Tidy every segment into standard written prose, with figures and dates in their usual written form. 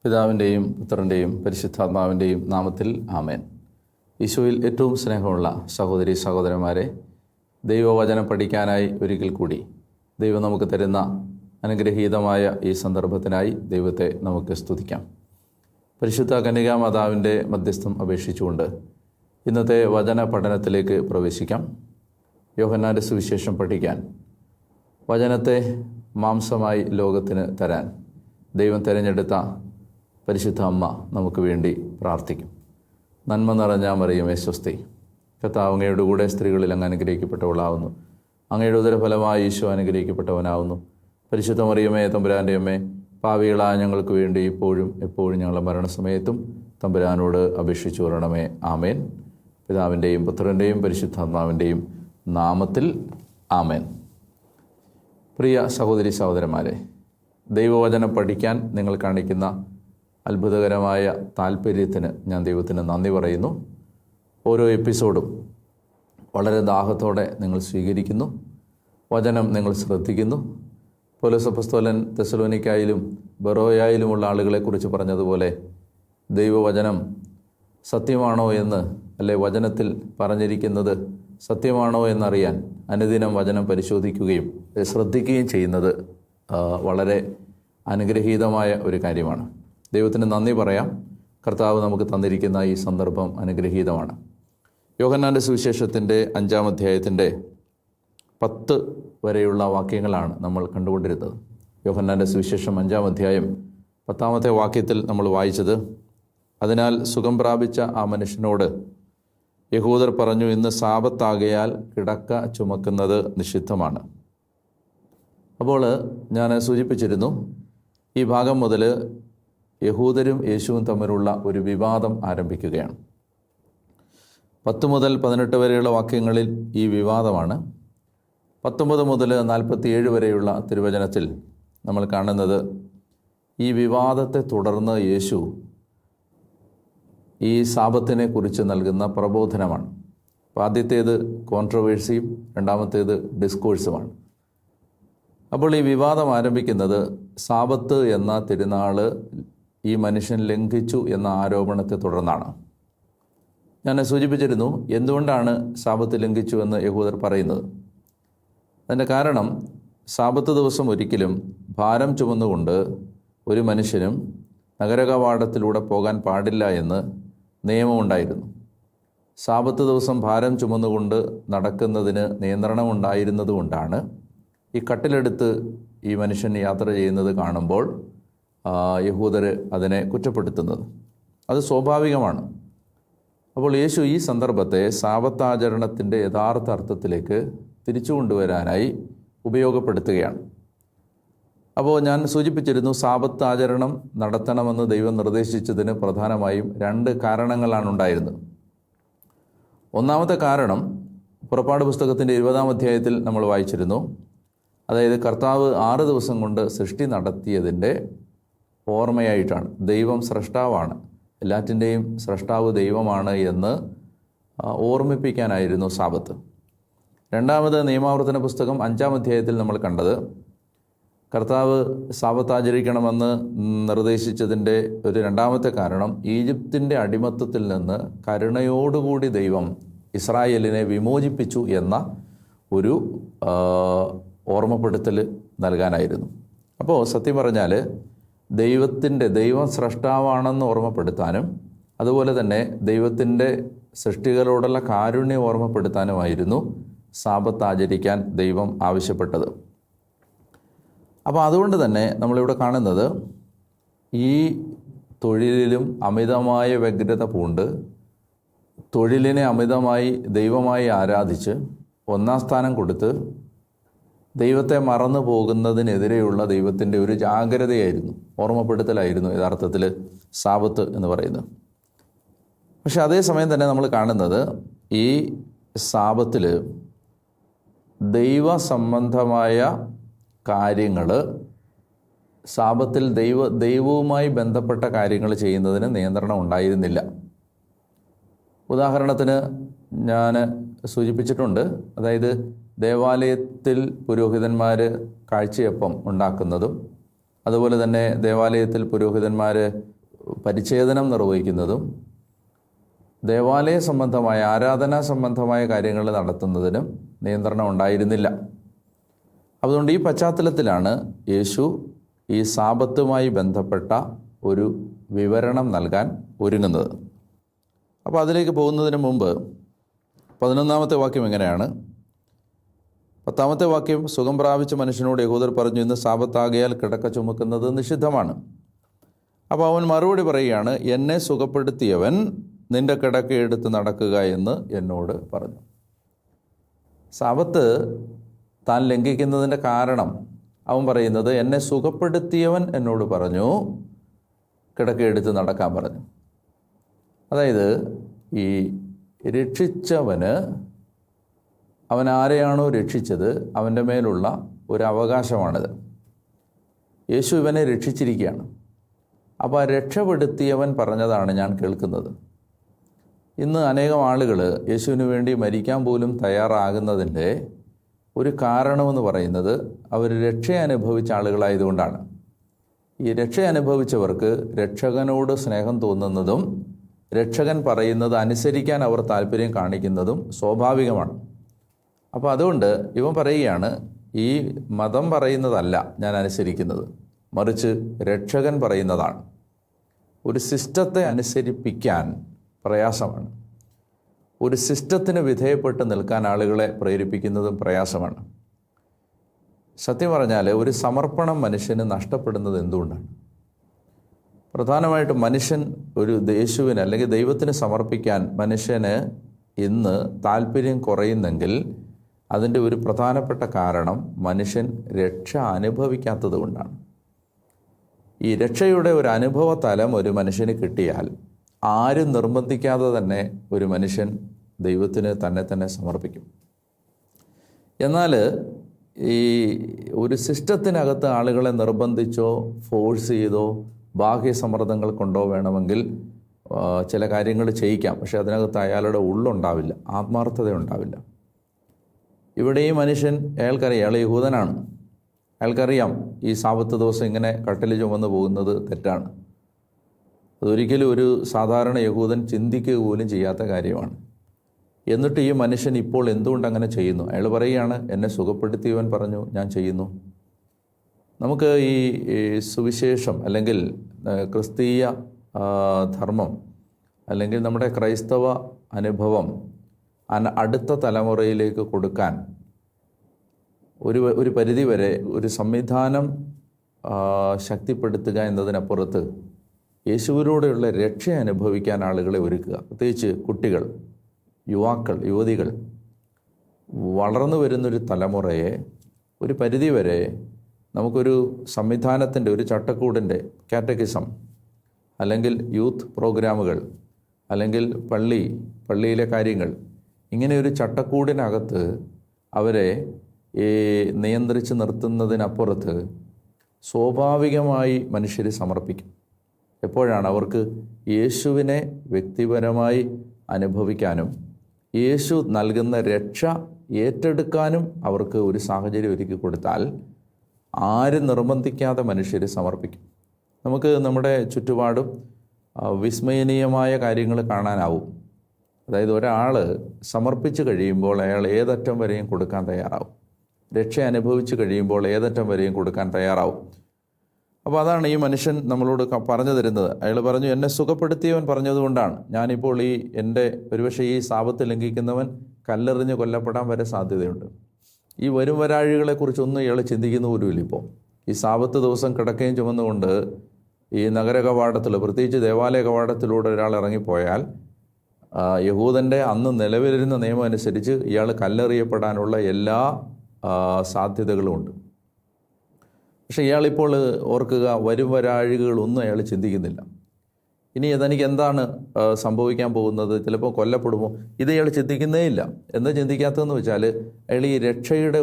പിതാവിൻ്റെയും പുത്രൻ്റെയും പരിശുദ്ധാത്മാവിൻ്റെയും നാമത്തിൽ ആമേൻ. ഈശോയിൽ ഏറ്റവും സ്നേഹമുള്ള സഹോദരി സഹോദരന്മാരെ, ദൈവവചനം പഠിക്കാനായി ഒരിക്കൽ കൂടി ദൈവം നമുക്ക് തരുന്ന അനുഗ്രഹീതമായ ഈ സന്ദർഭത്തിനായി ദൈവത്തെ നമുക്ക് സ്തുതിക്കാം. പരിശുദ്ധ കന്യകാമാതാവിൻ്റെ മധ്യസ്ഥം അപേക്ഷിച്ചുകൊണ്ട് ഇന്നത്തെ വചന പഠനത്തിലേക്ക് പ്രവേശിക്കാം. യോഹന്നാൻ്റെ സുവിശേഷം പഠിക്കാൻ വചനത്തെ മാംസമായി ലോകത്തിന് തരാൻ ദൈവം തിരഞ്ഞെടുത്ത പരിശുദ്ധ അമ്മ നമുക്ക് വേണ്ടി പ്രാർത്ഥിക്കും. നന്മ നിറഞ്ഞ മറിയമേ സ്വസ്തി, കർത്താവ് അങ്ങയുടെ കൂടെ സ്ത്രീകളിൽ അങ്ങ് അനുഗ്രഹിക്കപ്പെട്ടവളാവുന്നു. അങ്ങയുടെ ഉദരഫലമായി ഈശോ അനുഗ്രഹിക്കപ്പെട്ടവനാവുന്നു. പരിശുദ്ധ മറിയമേ തമ്പുരാൻ്റെ അമ്മേ, പാപികളായ ഞങ്ങൾക്ക് വേണ്ടി ഇപ്പോഴും എപ്പോഴും ഞങ്ങളുടെ മരണസമയത്തും തമ്പുരാനോട് അപേക്ഷിച്ചു വരണമേ. ആമേൻ. പിതാവിൻ്റെയും പുത്രൻ്റെയും പരിശുദ്ധാത്മാവിൻ്റെയും നാമത്തിൽ ആമേൻ. പ്രിയ സഹോദരി സഹോദരന്മാരെ, ദൈവവചനം പഠിക്കാൻ നിങ്ങൾ കാണിക്കുന്ന അത്ഭുതകരമായ താല്പര്യത്തിന് ഞാൻ ദൈവത്തിന് നന്ദി പറയുന്നു. ഓരോ എപ്പിസോഡും വളരെ ദാഹത്തോടെ നിങ്ങൾ സ്വീകരിക്കുന്നു, വചനം നിങ്ങൾ ശ്രദ്ധിക്കുന്നു. പൗലോസ് അപ്പോസ്തലൻ തെസ്സലോനിക്കായിലും ബെറോയായിലുമുള്ള ആളുകളെക്കുറിച്ച് പറഞ്ഞതുപോലെ ദൈവവചനം സത്യമാണോ എന്ന്, അല്ലെ വചനത്തിൽ പറഞ്ഞിരിക്കുന്നത് സത്യമാണോ എന്നറിയാൻ അനുദിനം വചനം പരിശോധിക്കുകയും ശ്രദ്ധിക്കുകയും ചെയ്യുന്നത് വളരെ അനുഗ്രഹീതമായ ഒരു കാര്യമാണ്. ദൈവത്തിന് നന്ദി പറയാം. കർത്താവ് നമുക്ക് തന്നിരിക്കുന്ന ഈ സന്ദർഭം അനുഗ്രഹീതമാണ്. യോഹന്നാൻ്റെ സുവിശേഷത്തിൻ്റെ 5-ാം അധ്യായത്തിൻ്റെ 10 വരെയുള്ള വാക്യങ്ങളാണ് നമ്മൾ കണ്ടുകൊണ്ടിരുന്നത്. യോഹന്നാൻ്റെ സുവിശേഷം 5-ാം അധ്യായം 10-ാമത്തെ വാക്യത്തിൽ നമ്മൾ വായിച്ചത്, അതിനാൽ സുഖം പ്രാപിച്ച ആ മനുഷ്യനോട് യഹൂദർ പറഞ്ഞു, ഇന്ന് സാബത്താകയാൽ കിടക്ക ചുമക്കുന്നത് നിഷിദ്ധമാണ്. അപ്പോൾ ഞാൻ സൂചിപ്പിച്ചിരുന്നു, ഈ ഭാഗം മുതൽ യഹൂദരും യേശുവും തമ്മിലുള്ള ഒരു വിവാദം ആരംഭിക്കുകയാണ്. 10 മുതൽ 18 വരെയുള്ള വാക്യങ്ങളിൽ ഈ വിവാദമാണ്. 19 മുതൽ 47 വരെയുള്ള തിരുവചനത്തിൽ നമ്മൾ കാണുന്നത് ഈ വിവാദത്തെ തുടർന്ന് യേശു ഈ സാബത്തിനെ കുറിച്ച് നൽകുന്ന പ്രബോധനമാണ്. ആദ്യത്തേത് കോൺട്രവേഴ്സിയും രണ്ടാമത്തേത് ഡിസ്കോഴ്സുമാണ്. അപ്പോൾ ഈ വിവാദം ആരംഭിക്കുന്നത് സാബത്ത് എന്ന തിരുനാൾ ഈ മനുഷ്യൻ ലംഘിച്ചു എന്ന ആരോപണത്തെ തുടർന്നാണ്. ഞാൻ സൂചിപ്പിച്ചിരുന്നു എന്തുകൊണ്ടാണ് സാബത്ത് ലംഘിച്ചു എന്ന് യഹൂദർ പറയുന്നത്. അതിൻ്റെ കാരണം, സാബത്ത് ദിവസം ഒരിക്കലും ഭാരം ചുമന്നുകൊണ്ട് ഒരു മനുഷ്യനും നഗരകവാടത്തിലൂടെ പോകാൻ പാടില്ല എന്ന് നിയമമുണ്ടായിരുന്നു. സാബത്ത് ദിവസം ഭാരം ചുമന്നുകൊണ്ട് നടക്കുന്നതിന് നിയന്ത്രണമുണ്ടായിരുന്നതുകൊണ്ടാണ് ഈ കട്ടിലെടുത്ത് ഈ മനുഷ്യൻ യാത്ര ചെയ്യുന്നത് കാണുമ്പോൾ യഹൂദർ അതിനെ കുറ്റപ്പെടുത്തുന്നത്. അത് സ്വാഭാവികമാണ്. അപ്പോൾ യേശു ഈ സന്ദർഭത്തെ സാബത്താചരണത്തിൻ്റെ യഥാർത്ഥ അർത്ഥത്തിലേക്ക് തിരിച്ചു കൊണ്ടുവരാനായി ഉപയോഗപ്പെടുത്തുകയാണ്. അപ്പോൾ ഞാൻ സൂചിപ്പിച്ചിരുന്നു, സാബത്ത് ആചരണം നടത്തണമെന്ന് ദൈവം നിർദ്ദേശിച്ചതിന് പ്രധാനമായും 2 കാരണങ്ങളാണ് ഉണ്ടായിരുന്നത്. ഒന്നാമത്തെ കാരണം പുറപ്പാട് പുസ്തകത്തിൻ്റെ 20-ാം അധ്യായത്തിൽ നമ്മൾ വായിച്ചിരുന്നു. അതായത് കർത്താവ് 6 ദിവസം കൊണ്ട് സൃഷ്ടി നടത്തിയതിൻ്റെ ഓർമ്മയായിട്ടാണ്. ദൈവം സ്രഷ്ടാവാണ്, എല്ലാറ്റിൻ്റെയും സ്രഷ്ടാവ് ദൈവമാണ് എന്ന് ഓർമ്മിപ്പിക്കാനായിരുന്നു സാബത്ത്. രണ്ടാമത് നിയമാവർത്തന പുസ്തകം 5-ാം അധ്യായത്തിൽ നമ്മൾ കണ്ടത്, കർത്താവ് സാബത്ത് ആചരിക്കണമെന്ന് നിർദ്ദേശിച്ചതിൻ്റെ ഒരു രണ്ടാമത്തെ കാരണം ഈജിപ്തിൻ്റെ അടിമത്തത്തിൽ നിന്ന് കരുണയോടുകൂടി ദൈവം ഇസ്രായേലിനെ വിമോചിപ്പിച്ചു എന്ന ഒരു ഓർമ്മപ്പെടുത്തൽ നൽകാനായിരുന്നു. അപ്പോൾ സത്യം പറഞ്ഞാൽ ദൈവം സ്രഷ്ടാവാണെന്ന് ഓർമ്മപ്പെടുത്താനും അതുപോലെ തന്നെ ദൈവത്തിൻ്റെ സൃഷ്ടികളോടുള്ള കാരുണ്യം ഓർമ്മപ്പെടുത്താനുമായിരുന്നു സാബത്ത് ആചരിക്കാൻ ദൈവം ആവശ്യപ്പെട്ടത്. അപ്പോൾ അതുകൊണ്ട് തന്നെ നമ്മളിവിടെ കാണുന്നത് ഈ തൊഴിലിലും അമിതമായ വ്യഗ്രത പൂണ്ട് തൊഴിലിനെ അമിതമായി ദൈവമായി ആരാധിച്ച് 1-ാം സ്ഥാനം കൊടുത്ത് ദൈവത്തെ മറന്നു പോകുന്നതിനെതിരെയുള്ള ദൈവത്തിൻ്റെ ഒരു ജാഗ്രതയായിരുന്നു, ഓർമ്മപ്പെടുത്തലായിരുന്നു യഥാർത്ഥത്തിൽ സാബത്ത് എന്ന് പറയുന്നത്. പക്ഷെ അതേസമയം തന്നെ നമ്മൾ കാണുന്നത് ഈ സാബത്തിൽ ദൈവസംബന്ധമായ കാര്യങ്ങൾ, സാബത്തിൽ ദൈവവുമായി ബന്ധപ്പെട്ട കാര്യങ്ങൾ ചെയ്യുന്നതിന് നിയന്ത്രണം ഉണ്ടായിരുന്നില്ല. ഉദാഹരണത്തിന് ഞാൻ സൂചിപ്പിച്ചിട്ടുണ്ട്, അതായത് ദേവാലയത്തിൽ പുരോഹിതന്മാർ കാഴ്ചയപ്പം ഉണ്ടാക്കുന്നതും അതുപോലെ തന്നെ ദേവാലയത്തിൽ പുരോഹിതന്മാർ പരിച്ഛേദനം നിർവഹിക്കുന്നതും ദേവാലയ സംബന്ധമായ ആരാധനാ സംബന്ധമായ കാര്യങ്ങൾ നടത്തുന്നതിനും നിയന്ത്രണം ഉണ്ടായിരുന്നില്ല. അതുകൊണ്ട് ഈ പശ്ചാത്തലത്തിലാണ് യേശു ഈ സാബത്തുമായി ബന്ധപ്പെട്ട ഒരു വിവരണം നൽകാൻ ഒരുങ്ങുന്നത്. അപ്പോൾ അതിലേക്ക് പോകുന്നതിന് മുമ്പ് 11-ാമത്തെ വാക്യം എങ്ങനെയാണ്? 10-ാമത്തെ വാക്യം, സുഖം പ്രാപിച്ച മനുഷ്യനോട് യഹൂദർ പറഞ്ഞു, ഇന്ന് സാബത്താകയാൽ കിടക്ക ചുമക്കുന്നത് നിഷിദ്ധമാണ്. അപ്പോൾ അവൻ മറുപടി പറയുകയാണ്, എന്നെ സുഖപ്പെടുത്തിയവൻ നിന്റെ കിടക്ക എടുത്ത് നടക്കുക എന്ന് എന്നോട് പറഞ്ഞു. സാബത്ത് താൻ ലംഘിക്കുന്നതിൻ്റെ കാരണം അവൻ പറയുന്നത്, എന്നെ സുഖപ്പെടുത്തിയവൻ എന്നോട് പറഞ്ഞു കിടക്ക എടുത്ത് നടക്കാൻ പറഞ്ഞു. അതായത് ഈ രക്ഷിച്ചവന് അവൻ ആരെയാണോ രക്ഷിച്ചത് അവൻ്റെ മേലുള്ള ഒരു അവകാശമാണിത്. യേശു ഇവനെ രക്ഷിച്ചിരിക്കുകയാണ്. അപ്പോൾ ആ രക്ഷപ്പെടുത്തിയവൻ പറഞ്ഞതാണ് ഞാൻ കേൾക്കുന്നത്. ഇന്ന് അനേകം ആളുകൾ യേശുവിന് വേണ്ടി മരിക്കാൻ പോലും തയ്യാറാകുന്നതിൻ്റെ ഒരു കാരണമെന്ന് പറയുന്നത് അവർ രക്ഷ അനുഭവിച്ച ആളുകളായതുകൊണ്ടാണ്. ഈ രക്ഷ അനുഭവിച്ചവർക്ക് രക്ഷകനോട് സ്നേഹം തോന്നുന്നതും രക്ഷകൻ പറയുന്നത് അനുസരിക്കാൻ അവർ താല്പര്യം കാണിക്കുന്നതും സ്വാഭാവികമാണ്. അപ്പോൾ അതുകൊണ്ട് ഇവൻ പറയുകയാണ്, ഈ മതം പറയുന്നതല്ല ഞാൻ അനുസരിക്കുന്നത്, മറിച്ച് രക്ഷകൻ പറയുന്നതാണ്. ഒരു സിസ്റ്റത്തെ അനുസരിപ്പിക്കാൻ പ്രയാസമാണ്. ഒരു സിസ്റ്റത്തിന് വിധേയപ്പെട്ട് നിൽക്കാൻ ആളുകളെ പ്രേരിപ്പിക്കുന്നതും പ്രയാസമാണ്. സത്യം പറഞ്ഞാൽ ഒരു സമർപ്പണം മനുഷ്യന് നഷ്ടപ്പെടുന്നത് എന്തുകൊണ്ടാണ്? പ്രധാനമായിട്ടും മനുഷ്യൻ ഒരു യേശുവിന് അല്ലെങ്കിൽ ദൈവത്തിന് സമർപ്പിക്കാൻ മനുഷ്യന് ഇന്ന് താല്പര്യം കുറയുന്നെങ്കിൽ അതിൻ്റെ ഒരു പ്രധാനപ്പെട്ട കാരണം മനുഷ്യൻ രക്ഷ അനുഭവിക്കാത്തത് കൊണ്ടാണ്. ഈ രക്ഷയുടെ ഒരു അനുഭവ തലം ഒരു മനുഷ്യന് കിട്ടിയാൽ ആരും നിർബന്ധിക്കാതെ തന്നെ ഒരു മനുഷ്യൻ ദൈവത്തിന് തന്നെ സമർപ്പിക്കും. എന്നാൽ ഈ ഒരു സിസ്റ്റത്തിനകത്ത് ആളുകളെ നിർബന്ധിച്ചോ ഫോഴ്സ് ചെയ്തോ ബാഹ്യ സമ്മർദ്ദങ്ങൾ കൊണ്ടോ വേണമെങ്കിൽ ചില കാര്യങ്ങൾ ചെയ്യിക്കാം. പക്ഷെ അതിനകത്ത് അയാളുടെ ഉള്ളുണ്ടാവില്ല, ആത്മാർത്ഥത ഉണ്ടാവില്ല. ഇവിടെ ഈ മനുഷ്യൻ, അയാൾക്കറിയാം അയാൾ യഹൂദനാണ്, അയാൾക്കറിയാം ഈ സാബത്ത് ദിവസം ഇങ്ങനെ കട്ടിൽ ചുമന്ന് പോകുന്നത് തെറ്റാണ്. അതൊരിക്കലും ഒരു സാധാരണ യഹൂദൻ ചിന്തിക്കുക പോലും ചെയ്യാത്ത കാര്യമാണ്. എന്നിട്ട് ഈ മനുഷ്യൻ ഇപ്പോൾ എന്തുകൊണ്ട് അങ്ങനെ ചെയ്യുന്നു? അയാൾ പറയുകയാണ്, എന്നെ സുഖപ്പെടുത്തിയവൻ പറഞ്ഞു ഞാൻ ചെയ്യുന്നു. നമുക്ക് ഈ സുവിശേഷം അല്ലെങ്കിൽ ക്രിസ്തീയ ധർമ്മം അല്ലെങ്കിൽ നമ്മുടെ ക്രൈസ്തവ അനുഭവം അടുത്ത തലമുറയിലേക്ക് കൊടുക്കാൻ ഒരു പരിധിവരെ ഒരു സംവിധാനം ശക്തിപ്പെടുത്തുക എന്നതിനപ്പുറത്ത് യേശുവിലൂടെയുള്ള രക്ഷ അനുഭവിക്കാൻ ആളുകളെ ഒരുക്കുക, പ്രത്യേകിച്ച് കുട്ടികൾ, യുവാക്കൾ, യുവതികൾ, വളർന്നു വരുന്നൊരു തലമുറയെ ഒരു പരിധിവരെ നമുക്കൊരു സംവിധാനത്തിൻ്റെ, ഒരു ചട്ടക്കൂടിൻ്റെ, കാറ്റക്കിസം അല്ലെങ്കിൽ യൂത്ത് പ്രോഗ്രാമുകൾ അല്ലെങ്കിൽ പള്ളിയിലെ കാര്യങ്ങൾ, ഇങ്ങനെ ഒരു ചട്ടക്കൂടിനകത്ത് അവരെ നിയന്ത്രിച്ച് നിർത്തുന്നതിനപ്പുറത്ത് സ്വാഭാവികമായി മനുഷ്യർ സമർപ്പിക്കും. എപ്പോഴാണ് അവർക്ക് യേശുവിനെ വ്യക്തിപരമായി അനുഭവിക്കാനും യേശു നൽകുന്ന രക്ഷ ഏറ്റെടുക്കാനും അവർക്ക് ഒരു സാഹചര്യം ഒരുക്കി കൊടുത്താൽ ആരും നിർബന്ധിക്കാതെ മനുഷ്യർ സമർപ്പിക്കും. നമുക്ക് നമ്മുടെ ചുറ്റുപാടും വിസ്മയനീയമായ കാര്യങ്ങൾ കാണാനാവും. അതായത് ഒരാൾ സമർപ്പിച്ച് കഴിയുമ്പോൾ അയാൾ ഏതറ്റം വരെയും കൊടുക്കാൻ തയ്യാറാവും. രക്ഷ അനുഭവിച്ച് കഴിയുമ്പോൾ ഏതറ്റം വരെയും കൊടുക്കാൻ തയ്യാറാവും. അപ്പോൾ അതാണ് ഈ മനുഷ്യൻ നമ്മളോട് പറഞ്ഞു തരുന്നത്. അയാൾ പറഞ്ഞു, എന്നെ സുഖപ്പെടുത്തിയവൻ പറഞ്ഞതുകൊണ്ടാണ് ഞാനിപ്പോൾ എൻ്റെ ഒരുപക്ഷെ ഈ സാബത്ത് ലംഘിക്കുന്നവൻ കല്ലെറിഞ്ഞ് കൊല്ലപ്പെടാൻ വരെ സാധ്യതയുണ്ട്. ഈ വരും വരാഴികളെക്കുറിച്ചൊന്നും ഇയാൾ ചിന്തിക്കുന്ന പോലുമില്ല. ഇപ്പോൾ ഈ സാബത്ത് ദിവസം കിടക്കയും ചുമന്നുകൊണ്ട് ഈ നഗര കവാടത്തിൽ, പ്രത്യേകിച്ച് ദേവാലയ കവാടത്തിലൂടെ ഒരാൾ ഇറങ്ങിപ്പോയാൽ യഹൂദൻ്റെ അന്ന് നിലവിലിരുന്ന നിയമം അനുസരിച്ച് ഇയാൾ കല്ലെറിയപ്പെടാനുള്ള എല്ലാ സാധ്യതകളുമുണ്ട്. പക്ഷേ ഇയാളിപ്പോൾ ഓർക്കുക, വരും വരാഴികളൊന്നും അയാൾ ചിന്തിക്കുന്നില്ല. ഇനി തനിക്ക് എന്താണ് സംഭവിക്കാൻ പോകുന്നത്, ചിലപ്പോൾ കൊല്ലപ്പെടുമോ, ഇത് ഇയാൾ ചിന്തിക്കുന്നേ ഇല്ല. എന്താ ചിന്തിക്കാത്തതെന്ന് വെച്ചാൽ അയാൾ ഈ രക്ഷയുടെ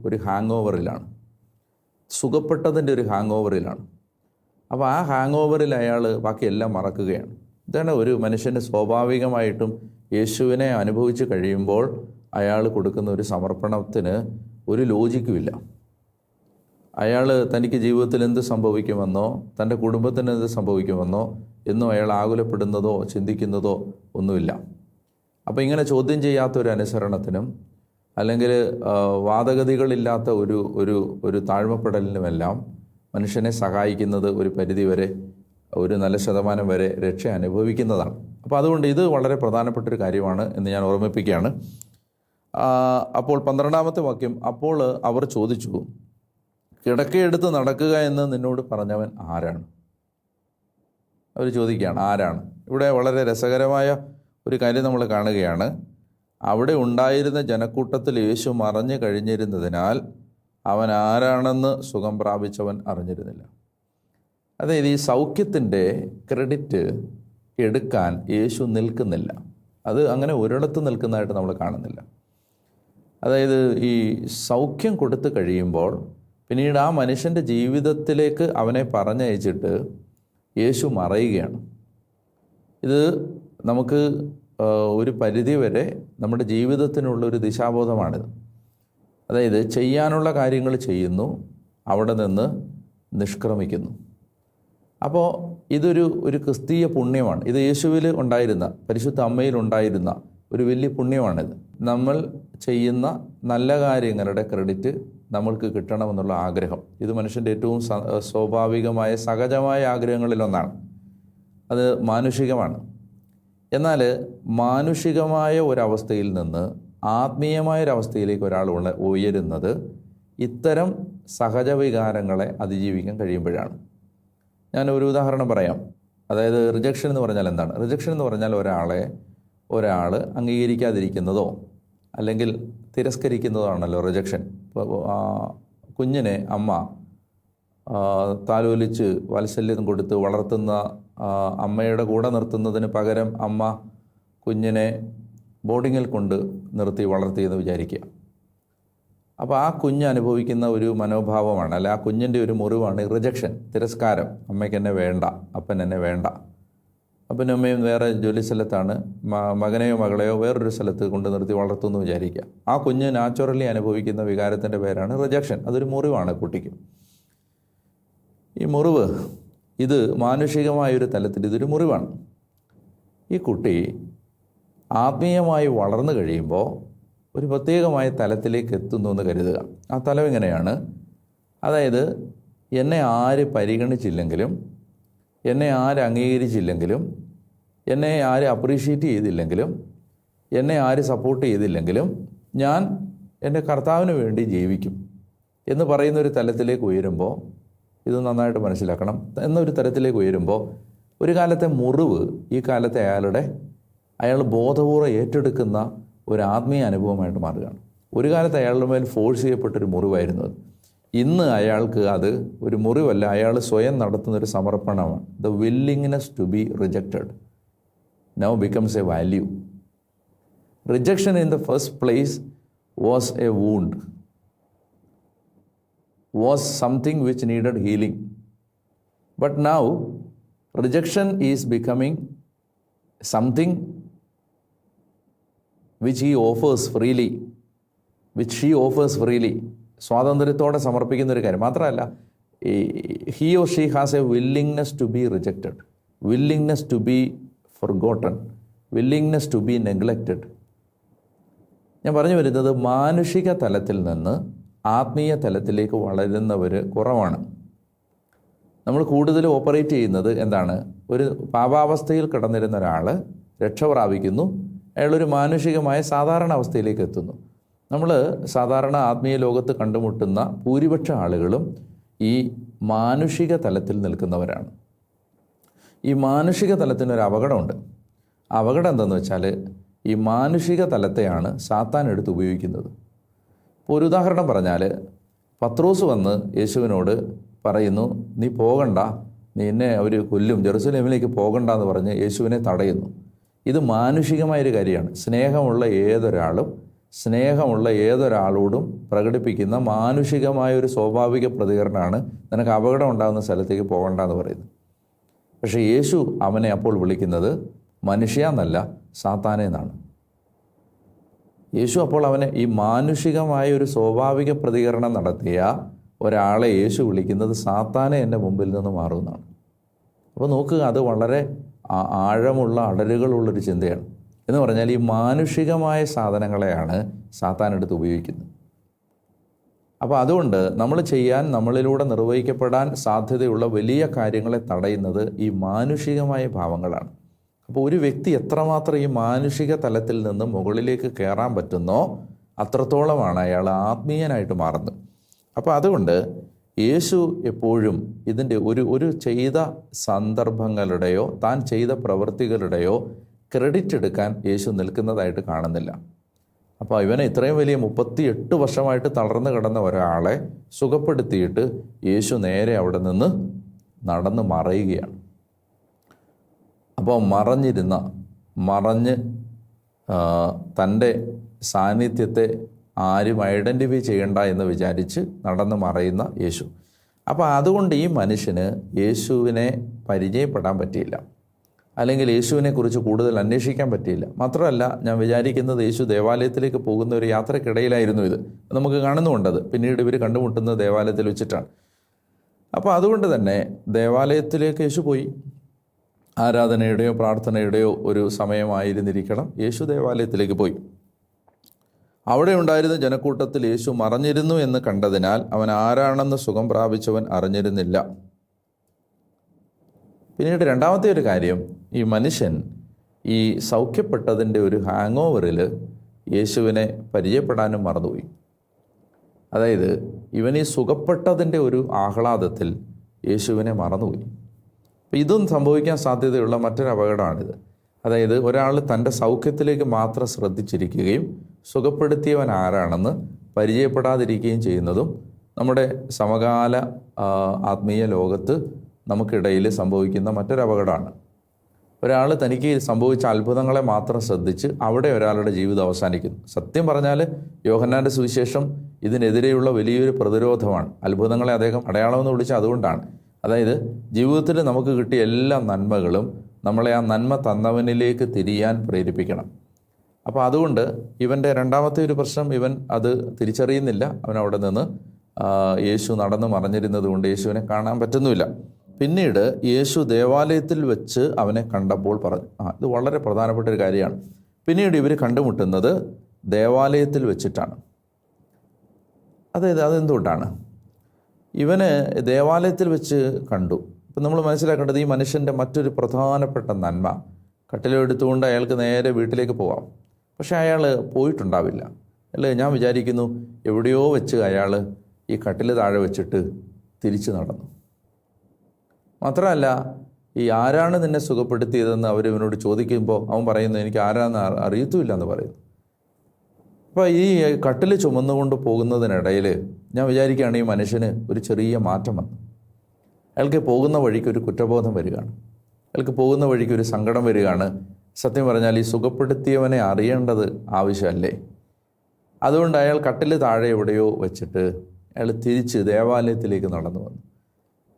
ഒരു ഹാങ് ഓവറിലാണ്, സുഖപ്പെട്ടതിൻ്റെ ഒരു ഹാങ് ഓവറിലാണ്. അപ്പോൾ ആ ഹാങ് ഓവറിൽ അയാൾ ബാക്കിയെല്ലാം മറക്കുകയാണ്. ഇതാണ് ഒരു മനുഷ്യന് സ്വാഭാവികമായിട്ടും യേശുവിനെ അനുഭവിച്ച് കഴിയുമ്പോൾ അയാൾ കൊടുക്കുന്ന ഒരു സമർപ്പണത്തിന് ഒരു ലോജിക്കുമില്ല. അയാൾ തനിക്ക് ജീവിതത്തിൽ എന്ത് സംഭവിക്കുമെന്നോ തൻ്റെ കുടുംബത്തിന് എന്ത് സംഭവിക്കുമെന്നോ എന്നും അയാൾ ആകുലപ്പെടുന്നതോ ചിന്തിക്കുന്നതോ ഒന്നുമില്ല. അപ്പോൾ ഇങ്ങനെ ചോദ്യം ചെയ്യാത്തൊരു അനുസരണത്തിനും അല്ലെങ്കിൽ വാദഗതികളില്ലാത്ത ഒരു താഴ്മപ്പെടലിനുമെല്ലാം മനുഷ്യനെ സഹായിക്കുന്നത് ഒരു പരിധിവരെ, ഒരു നല്ല ശതമാനം വരെ രക്ഷ അനുഭവിക്കുന്നതാണ്. അപ്പോൾ അതുകൊണ്ട് ഇത് വളരെ പ്രധാനപ്പെട്ടൊരു കാര്യമാണ് എന്ന് ഞാൻ ഓർമ്മിപ്പിക്കുകയാണ്. അപ്പോൾ 12-ാമത്തെ വാക്യം, അപ്പോൾ അവർ ചോദിച്ചു, കിടക്കയെടുത്ത് നടക്കുക എന്ന് നിന്നോട് പറഞ്ഞവൻ ആരാണ്? അവർ ചോദിക്കുകയാണ്, ആരാണ്? ഇവിടെ വളരെ രസകരമായ ഒരു കാര്യം നമ്മൾ കാണുകയാണ്. അവിടെ ഉണ്ടായിരുന്ന ജനക്കൂട്ടത്തിൽ യേശു മറഞ്ഞു കഴിഞ്ഞിരുന്നതിനാൽ അവൻ ആരാണെന്ന് സുഖം പ്രാപിച്ചവൻ അറിഞ്ഞിരുന്നില്ല. അതായത് ഈ സൗഖ്യത്തിൻ്റെ ക്രെഡിറ്റ് എടുക്കാൻ യേശു നിൽക്കുന്നില്ല. അത് അങ്ങനെ ഒരിടത്ത് നിൽക്കുന്നതായിട്ട് നമ്മൾ കാണുന്നില്ല. അതായത് ഈ സൗഖ്യം കൊടുത്തു കഴിയുമ്പോൾ പിന്നീട് ആ മനുഷ്യൻ്റെ ജീവിതത്തിലേക്ക് അവനെ പറഞ്ഞയച്ചിട്ട് യേശു മറയുകയാണ്. ഇത് നമുക്ക് ഒരു പരിധിവരെ നമ്മുടെ ജീവിതത്തിനുള്ളൊരു ദിശാബോധമാണിത്. അതായത് ചെയ്യാനുള്ള കാര്യങ്ങൾ ചെയ്യുന്നു, അവിടെ നിന്ന് നിഷ്ക്രമിക്കുന്നു. അപ്പോൾ ഇതൊരു ക്രിസ്തീയ പുണ്യമാണ്. ഇത് യേശുവിൽ ഉണ്ടായിരുന്ന, പരിശുദ്ധ അമ്മയിൽ ഉണ്ടായിരുന്ന ഒരു വലിയ പുണ്യമാണിത്. നമ്മൾ ചെയ്യുന്ന നല്ല കാര്യങ്ങളുടെ ക്രെഡിറ്റ് നമ്മൾക്ക് കിട്ടണമെന്നുള്ള ആഗ്രഹം, ഇത് മനുഷ്യൻ്റെ ഏറ്റവും സ്വാഭാവികമായ സഹജമായ ആഗ്രഹങ്ങളിലൊന്നാണ്. അത് മാനുഷികമാണ്. എന്നാൽ മാനുഷികമായ ഒരവസ്ഥയിൽ നിന്ന് ആത്മീയമായൊരവസ്ഥയിലേക്ക് ഒരാൾ ഉയരുന്നത് ഇത്തരം സഹജ വികാരങ്ങളെ അതിജീവിക്കാൻ കഴിയുമ്പോഴാണ്. ഞാനൊരു ഉദാഹരണം പറയാം. അതായത് റിജക്ഷൻ എന്ന് പറഞ്ഞാൽ എന്താണ്? റിജക്ഷൻ എന്ന് പറഞ്ഞാൽ ഒരാൾ അംഗീകരിക്കാതിരിക്കുന്നതോ അല്ലെങ്കിൽ തിരസ്കരിക്കുന്നതോ ആണല്ലോ റിജക്ഷൻ. ഇപ്പോൾ കുഞ്ഞിനെ അമ്മ താലോലിച്ച് വാത്സല്യം കൊടുത്ത് വളർത്തുന്ന അമ്മയുടെ കൂടെ നിർത്തുന്നതിന് പകരം അമ്മ കുഞ്ഞിനെ ബോർഡിങ്ങിൽ കൊണ്ട് നിർത്തി വളർത്തിയെന്ന് വിചാരിക്കുക. അപ്പോൾ ആ കുഞ്ഞ് അനുഭവിക്കുന്ന ഒരു മനോഭാവമാണ്, അല്ല ആ കുഞ്ഞിൻ്റെ ഒരു മുറിവാണ് റിജക്ഷൻ, തിരസ്കാരം. അമ്മയ്ക്ക് എന്നെ വേണ്ട, അപ്പൻ എന്നെ വേണ്ട. അപ്പനും അമ്മയും വേറെ ജോലി സ്ഥലത്താണ്, മകനെയോ മകളെയോ വേറൊരു സ്ഥലത്ത് കൊണ്ട് നിർത്തി വളർത്തുമെന്ന് വിചാരിക്കുക. ആ കുഞ്ഞ് നാച്ചുറലി അനുഭവിക്കുന്ന വികാരത്തിൻ്റെ പേരാണ് റിജക്ഷൻ. അതൊരു മുറിവാണ് കുട്ടിക്ക്. ഈ മുറിവ് ഇത് മാനുഷികമായൊരു തലത്തിൽ ഇതൊരു മുറിവാണ്. ഈ കുട്ടി ആത്മീയമായി വളർന്നു കഴിയുമ്പോൾ ഒരു പ്രത്യേകമായ തലത്തിലേക്ക് എത്തുന്നു എന്ന് കരുതുക. ആ തലം എങ്ങനെയാണ്? അതായത് എന്നെ ആര് പരിഗണിച്ചില്ലെങ്കിലും, എന്നെ ആര് അംഗീകരിച്ചില്ലെങ്കിലും, എന്നെ ആര് അപ്രീഷിയേറ്റ് ചെയ്തില്ലെങ്കിലും, എന്നെ ആര് സപ്പോർട്ട് ചെയ്തില്ലെങ്കിലും ഞാൻ എൻ്റെ കർത്താവിന് വേണ്ടി ജീവിക്കും എന്ന് പറയുന്നൊരു തലത്തിലേക്ക് ഉയരുമ്പോൾ, ഇത് നന്നായിട്ട് മനസ്സിലാക്കണം, എന്നൊരു തലത്തിലേക്ക് ഉയരുമ്പോൾ ഒരു കാലത്തെ മുറിവ് ഈ കാലത്തെ അയാൾ ബോധപൂർവ്വം ഏറ്റെടുക്കുന്ന ഒരു ആത്മീയ അനുഭവമായിട്ട് മാറുകയാണ്. ഒരു കാലത്ത് അയാളുടെ മേൽ ഫോഴ്സ് ചെയ്യപ്പെട്ടൊരു മുറിവായിരുന്നു അത്. ഇന്ന് അയാൾക്ക് അത് ഒരു മുറിവല്ല, അയാൾ സ്വയം നടത്തുന്നൊരു സമർപ്പണമാണ്. The willingness to be rejected now becomes a value. Rejection in the first place was a wound, was something which needed healing. But now, rejection is becoming something which he offers freely, which she offers freely. സ്വാതന്ത്ര്യത്തോടെ സമർപ്പിക്കുന്ന ഒരു കാര്യം മാത്രമല്ല, he or she has a willingness to be rejected, willingness to be forgotten, willingness to be neglected. ഞാൻ പറഞ്ഞു വരുന്നത് മാനുഷിക തലത്തിൽ നിന്ന് ആത്മീയ തലത്തിലേക്ക് വളരുന്നവർ കുറവാണ്. നമ്മൾ കൂടുതൽ ഓപ്പറേറ്റ് ചെയ്യുന്നത് എന്താണ്? ഒരു പാപാവസ്ഥയിൽ കിടന്നിരുന്ന ഒരാൾ രക്ഷ പ്രാപിക്കുന്നു, അയാളൊരു മാനുഷികമായ സാധാരണ അവസ്ഥയിലേക്ക് എത്തുന്നു. നമ്മൾ സാധാരണ ആത്മീയ ലോകത്ത് കണ്ടുമുട്ടുന്ന ഭൂരിപക്ഷ ആളുകളും ഈ മാനുഷിക തലത്തിൽ നിൽക്കുന്നവരാണ്. ഈ മാനുഷിക തലത്തിനൊരു അപകടമുണ്ട്. അപകടം എന്താണെന്ന് വെച്ചാൽ ഈ മാനുഷിക തലത്തെയാണ് സാത്താൻ എടുത്ത് ഉപയോഗിക്കുന്നത്. ഇപ്പോൾ ഒരു ഉദാഹരണം പറഞ്ഞാൽ, പത്രോസ് വന്ന് യേശുവിനോട് പറയുന്നു, നീ പോകണ്ട, നീ എന്നെ അവർ കൊല്ലും, ജെറുസലേമിലേക്ക് പോകണ്ട എന്ന് പറഞ്ഞ് യേശുവിനെ തടയുന്നു. ഇത് മാനുഷികമായൊരു കാര്യമാണ്. സ്നേഹമുള്ള ഏതൊരാളോടും പ്രകടിപ്പിക്കുന്ന മാനുഷികമായൊരു സ്വാഭാവിക പ്രതികരണമാണ് നിനക്ക് അപകടം ഉണ്ടാകുന്ന സ്ഥലത്തേക്ക് പോകണ്ട എന്ന് പറയുന്നത്. പക്ഷേ യേശു അവനെ അപ്പോൾ വിളിക്കുന്നത് മനുഷ്യ എന്നല്ല, സാത്താനെ എന്നാണ്. യേശു അപ്പോൾ അവനെ ഈ മാനുഷികമായ ഒരു സ്വാഭാവിക പ്രതികരണം നടത്തിയ ഒരാളെ യേശു വിളിക്കുന്നത് സാത്താനെ എൻ്റെ മുമ്പിൽ നിന്ന് മാറുമെന്നാണ്. അപ്പോൾ നോക്കുക, അത് വളരെ ആഴമുള്ള അടരുകളുള്ളൊരു ചിന്തയാണ്. എന്ന് പറഞ്ഞാൽ ഈ മാനുഷികമായ സാധനങ്ങളെയാണ് സാത്താനെടുത്ത് ഉപയോഗിക്കുന്നത്. അപ്പോൾ അതുകൊണ്ട് നമ്മളിലൂടെ നിർവഹിക്കപ്പെടാൻ സാധ്യതയുള്ള വലിയ കാര്യങ്ങളെ തടയുന്നത് ഈ മാനുഷികമായ ഭാവങ്ങളാണ്. അപ്പോൾ ഒരു വ്യക്തി എത്രമാത്രം ഈ മാനുഷിക തലത്തിൽ നിന്ന് മുകളിലേക്ക് കയറാൻ പറ്റുന്നോ അത്രത്തോളമാണ് അയാൾ ആത്മീയനായിട്ട് മാറുന്നത്. അപ്പോൾ അതുകൊണ്ട് യേശു എപ്പോഴും ഇതിൻ്റെ ഒരു ചെയ്ത സന്ദർഭങ്ങളുടെയോ താൻ ചെയ്ത പ്രവൃത്തികളുടെയോ ക്രെഡിറ്റ് എടുക്കാൻ യേശു നിൽക്കുന്നതായിട്ട് കാണുന്നില്ല. അപ്പോൾ ഇവനെ ഇത്രയും വലിയ 38 വർഷമായിട്ട് തളർന്നു കിടന്ന ഒരാളെ സുഖപ്പെടുത്തിയിട്ട് യേശു നേരെ അവിടെ നിന്ന് നടന്ന് മറയുകയാണ്. അപ്പോൾ മറഞ്ഞ് തൻ്റെ സാന്നിധ്യത്തെ ആരും ഐഡൻറ്റിഫൈ ചെയ്യണ്ട എന്ന് വിചാരിച്ച് നടന്ന് മറയുന്ന യേശു. അപ്പോൾ അതുകൊണ്ട് ഈ മനുഷ്യന് യേശുവിനെ പരിചയപ്പെടാൻ പറ്റിയില്ല, അല്ലെങ്കിൽ യേശുവിനെക്കുറിച്ച് കൂടുതൽ അന്വേഷിക്കാൻ പറ്റിയില്ല. മാത്രമല്ല, ഞാൻ വിചാരിക്കുന്നത് യേശു ദേവാലയത്തിലേക്ക് പോകുന്ന ഒരു യാത്രക്കിടയിലായിരുന്നു ഇത്. നമുക്ക് കാണുന്നുമുണ്ടത്. പിന്നീട് ഇവർ കണ്ടുമുട്ടുന്നത് ദേവാലയത്തിൽ വെച്ചിട്ടാണ്. അപ്പോൾ അതുകൊണ്ട് തന്നെ ദേവാലയത്തിലേക്ക് യേശു പോയി. ആരാധനയുടെയോ പ്രാർത്ഥനയുടെയോ ഒരു സമയമായിരുന്നിരിക്കണം. യേശു ദേവാലയത്തിലേക്ക് പോയി. അവിടെ ഉണ്ടായിരുന്ന ജനക്കൂട്ടത്തിൽ യേശു മറഞ്ഞിരുന്നു എന്ന് കണ്ടതിനാൽ അവൻ ആരാണെന്ന് സുഖം പ്രാപിച്ചവൻ അറിഞ്ഞിരുന്നില്ല. പിന്നീട് രണ്ടാമത്തെ ഒരു കാര്യം, ഈ മനുഷ്യൻ ഈ സൗഖ്യപ്പെട്ടതിൻ്റെ ഒരു ഹാങ് ഓവറിൽ യേശുവിനെ പരിചയപ്പെടാനും മറന്നുപോയി. അതായത് ഇവൻ ഈ സുഖപ്പെട്ടതിൻ്റെ ഒരു ആഹ്ലാദത്തിൽ യേശുവിനെ മറന്നുപോയി. അപ്പോൾ ഇതും സംഭവിക്കാൻ സാധ്യതയുള്ള മറ്റൊരു അപകടമാണിത്. അതായത് ഒരാൾ തൻ്റെ സൗഖ്യത്തിലേക്ക് മാത്രം ശ്രദ്ധിച്ചിരിക്കുകയും സുഖപ്പെടുത്തിയവൻ ആരാണെന്ന് പരിചയപ്പെടാതിരിക്കുകയും ചെയ്യുന്നതും നമ്മുടെ സമകാല ആത്മീയ ലോകത്ത് നമുക്കിടയിൽ സംഭവിക്കുന്ന മറ്റൊരു അപകടമാണ്. ഒരാൾ തനിക്ക് സംഭവിച്ച അത്ഭുതങ്ങളെ മാത്രം ശ്രദ്ധിച്ച് അവിടെ ഒരാളുടെ ജീവിതം അവസാനിക്കുന്നു. സത്യം പറഞ്ഞാൽ യോഹന്നാൻ്റെ സുവിശേഷം ഇതിനെതിരെയുള്ള വലിയൊരു പ്രതിരോധമാണ്. അത്ഭുതങ്ങളെ അദ്ദേഹം അടയാളമെന്ന് വിളിച്ചത് അതുകൊണ്ടാണ്. അതായത് ജീവിതത്തിൽ നമുക്ക് കിട്ടിയ എല്ലാ നന്മകളും നമ്മളെ ആ നന്മ തന്നവനിലേക്ക് തിരിയാൻ പ്രേരിപ്പിക്കണം. അപ്പോൾ അതുകൊണ്ട് ഇവൻ്റെ രണ്ടാമത്തെ ഒരു പ്രശ്നം, ഇവൻ അത് തിരിച്ചറിയുന്നില്ല. അവൻ അവിടെ നിന്ന് യേശു നടന്ന് മറഞ്ഞിരുന്നത് കൊണ്ട് യേശുവിനെ കാണാൻ പറ്റുന്നുമില്ല. പിന്നീട് യേശു ദേവാലയത്തിൽ വെച്ച് അവനെ കണ്ടപ്പോൾ പറഞ്ഞു. ഇത് വളരെ പ്രധാനപ്പെട്ട ഒരു കാര്യമാണ്. പിന്നീട് ഇവർ കണ്ടുമുട്ടുന്നത് ദേവാലയത്തിൽ വെച്ചിട്ടാണ്. അതായത് അതെന്തുകൊണ്ടാണ്? ഇവന് ദേവാലയത്തിൽ വെച്ച് കണ്ടു. ഇപ്പം നമ്മൾ മനസ്സിലാക്കേണ്ടത് ഈ മനുഷ്യൻ്റെ മറ്റൊരു പ്രധാനപ്പെട്ട നന്മ, കട്ടിലെടുത്തുകൊണ്ട് അയാൾക്ക് നേരെ വീട്ടിലേക്ക് പോകാം. പക്ഷേ അയാൾ പോയിട്ടുണ്ടാവില്ല. അല്ലേ? ഞാൻ വിചാരിക്കുന്നു എവിടെയോ വെച്ച് അയാൾ ഈ കട്ടിൽ താഴെ വെച്ചിട്ട് തിരിച്ചു നടന്നു. മാത്രമല്ല, ഈ ആരാണ് നിന്നെ സുഖപ്പെടുത്തിയതെന്ന് അവർ ഇവനോട് ചോദിക്കുമ്പോൾ അവൻ പറയുന്നു, എനിക്ക് ആരാന്ന് അറിയത്തുമില്ല എന്ന് പറയുന്നു. അപ്പോൾ ഈ കട്ടിൽ ചുമന്നുകൊണ്ട് പോകുന്നതിനിടയിൽ ഞാൻ വിചാരിക്കുകയാണ് ഈ മനുഷ്യന് ഒരു ചെറിയ മാറ്റം വന്നു. അയാൾക്ക് പോകുന്ന വഴിക്ക് ഒരു കുറ്റബോധം വരികയാണ്. അയാൾക്ക് പോകുന്ന വഴിക്ക് ഒരു സങ്കടം വരികയാണ്. സത്യം പറഞ്ഞാൽ ഈ സുഖപ്പെടുത്തിയവനെ അറിയേണ്ടത് ആവശ്യമല്ലേ? അതുകൊണ്ട് അയാൾ കട്ടിൽ താഴെ എവിടെയോ വെച്ചിട്ട് അയാൾ തിരിച്ച് ദേവാലയത്തിലേക്ക് നടന്നു വന്നു.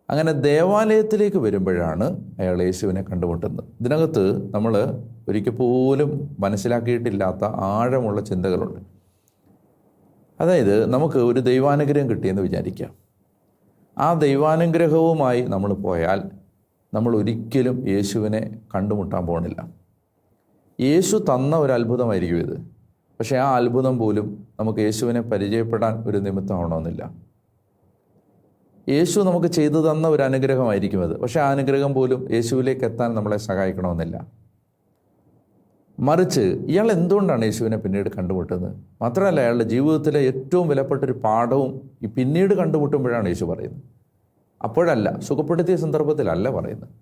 അങ്ങനെ ദേവാലയത്തിലേക്ക് വരുമ്പോഴാണ് അയാൾ യേശുവിനെ കണ്ടുമുട്ടുന്നത്. ഇതിനകത്ത് നമ്മൾ ഒരിക്കൽ പോലും മനസ്സിലാക്കിയിട്ടില്ലാത്ത ആഴമുള്ള ചിന്തകളുണ്ട്. അതായത് നമുക്ക് ഒരു ദൈവാനുഗ്രഹം കിട്ടിയെന്ന് വിചാരിക്കാം. ആ ദൈവാനുഗ്രഹവുമായി നമ്മൾ പോയാൽ നമ്മൾ ഒരിക്കലും യേശുവിനെ കണ്ടുമുട്ടാൻ പോകണില്ല. യേശു തന്ന ഒരു അത്ഭുതമായിരിക്കും ഇത്. പക്ഷേ ആ അത്ഭുതം പോലും നമുക്ക് യേശുവിനെ പരിചയപ്പെടാൻ ഒരു നിമിത്തമാവണമെന്നില്ല. യേശു നമുക്ക് ചെയ്തു തന്ന ഒരു അനുഗ്രഹമായിരിക്കും അത്. പക്ഷേ ആ അനുഗ്രഹം പോലും യേശുവിലേക്ക് എത്താൻ നമ്മളെ സഹായിക്കണമെന്നില്ല. മറിച്ച് ഇയാൾ എന്തുകൊണ്ടാണ് യേശുവിനെ പിന്നീട് കണ്ടുമുട്ടുന്നത്? മാത്രമല്ല, അയാളുടെ ജീവിതത്തിലെ ഏറ്റവും വിലപ്പെട്ടൊരു പാഠവും ഈ പിന്നീട് കണ്ടുമുട്ടുമ്പോഴാണ് യേശു പറയുന്നത്. അപ്പോഴല്ല, സുഖപ്പെടുത്തിയ സന്ദർഭത്തിലല്ല പറയുന്നത്.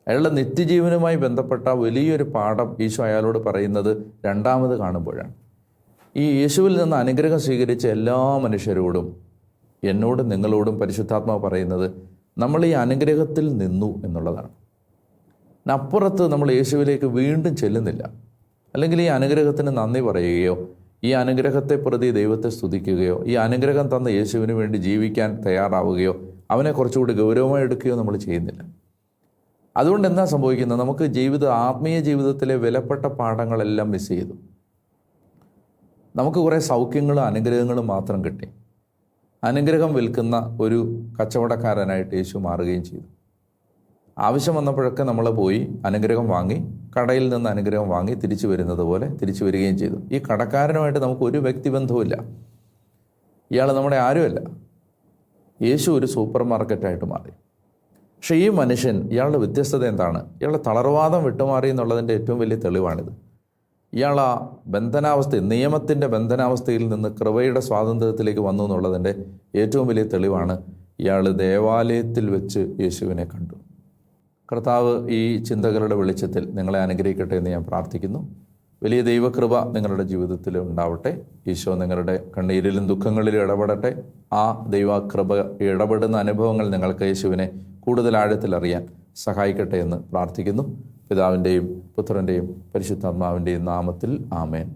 അയാളുടെ നിത്യജീവനുമായി ബന്ധപ്പെട്ട വലിയൊരു പാഠം ഈശോ അയാളോട് പറയുന്നത് രണ്ടാമത് കാണുമ്പോഴാണ്. ഈ യേശുവിൽ നിന്ന് അനുഗ്രഹം സ്വീകരിച്ച എല്ലാ മനുഷ്യരോടും, എന്നോടും നിങ്ങളോടും പരിശുദ്ധാത്മാവ് പറയുന്നത് നമ്മൾ ഈ അനുഗ്രഹത്തിൽ നിന്നു എന്നുള്ളതാണ്. അപ്പുറത്ത് നമ്മൾ യേശുവിലേക്ക് വീണ്ടും ചെല്ലുന്നില്ല. അല്ലെങ്കിൽ ഈ അനുഗ്രഹത്തിന് നന്ദി പറയുകയോ ഈ അനുഗ്രഹത്തെ പ്രതി ദൈവത്തെ സ്തുതിക്കുകയോ ഈ അനുഗ്രഹം തന്ന യേശുവിന് വേണ്ടി ജീവിക്കാൻ തയ്യാറാവുകയോ അവനെ കുറച്ചുകൂടി ഗൗരവമായി എടുക്കുകയോ നമ്മൾ ചെയ്യുന്നില്ല. അതുകൊണ്ട് എന്താ സംഭവിക്കുന്നത്? നമുക്ക് ആത്മീയ ജീവിതത്തിലെ വിലപ്പെട്ട പാഠങ്ങളെല്ലാം മിസ് ചെയ്തു. നമുക്ക് കുറേ സൗഖ്യങ്ങളും അനുഗ്രഹങ്ങളും മാത്രം കിട്ടി. അനുഗ്രഹം വിൽക്കുന്ന ഒരു കച്ചവടക്കാരനായിട്ട് യേശു മാറുകയും ചെയ്തു. ആവശ്യം വന്നപ്പോഴൊക്കെ നമ്മൾ പോയി അനുഗ്രഹം വാങ്ങി, കടയിൽ നിന്ന് അനുഗ്രഹം വാങ്ങി തിരിച്ചു വരുന്നത് പോലെ തിരിച്ചു വരികയും ചെയ്തു. ഈ കടക്കാരനുമായിട്ട് നമുക്ക് ഒരു വ്യക്തിബന്ധവുമില്ല. ഇയാൾ നമ്മുടെ ആരുമല്ല. യേശു ഒരു സൂപ്പർ മാർക്കറ്റായിട്ട് മാറി. പക്ഷേ ഈ മനുഷ്യൻ, ഇയാളുടെ വ്യത്യസ്തത എന്താണ്? ഇയാളുടെ തളർവാദം വിട്ടുമാറി എന്നുള്ളതിൻ്റെ ഏറ്റവും വലിയ തെളിവാണിത്. ഇയാൾ ആ ബന്ധനാവസ്ഥയിൽ, നിയമത്തിൻ്റെ ബന്ധനാവസ്ഥയിൽ നിന്ന് കൃപയുടെ സ്വാതന്ത്ര്യത്തിലേക്ക് വന്നു എന്നുള്ളതിൻ്റെ ഏറ്റവും വലിയ തെളിവാണ്. ഇയാൾ ദേവാലയത്തിൽ വെച്ച് യേശുവിനെ കണ്ടു. കർത്താവ് ഈ ചിന്തകളുടെ വെളിച്ചത്തിൽ നിങ്ങളെ അനുഗ്രഹിക്കട്ടെ എന്ന് ഞാൻ പ്രാർത്ഥിക്കുന്നു. വലിയ ദൈവകൃപ നിങ്ങളുടെ ജീവിതത്തിൽ ഉണ്ടാവട്ടെ. ഈശോ നിങ്ങളുടെ കണ്ണീരിലും ദുഃഖങ്ങളിലും ഇടപെടട്ടെ. ആ ദൈവകൃപ ഇടപെടുന്ന അനുഭവങ്ങൾ നിങ്ങൾക്ക് യേശുവിനെ കൂടുതൽ ആഴത്തിൽ അറിയാൻ സഹായിക്കട്ടെ എന്ന് പ്രാർത്ഥിക്കുന്നു. പിതാവിൻ്റെയും പുത്രൻ്റെയും പരിശുദ്ധാത്മാവിൻ്റെയും നാമത്തിൽ ആമേൻ.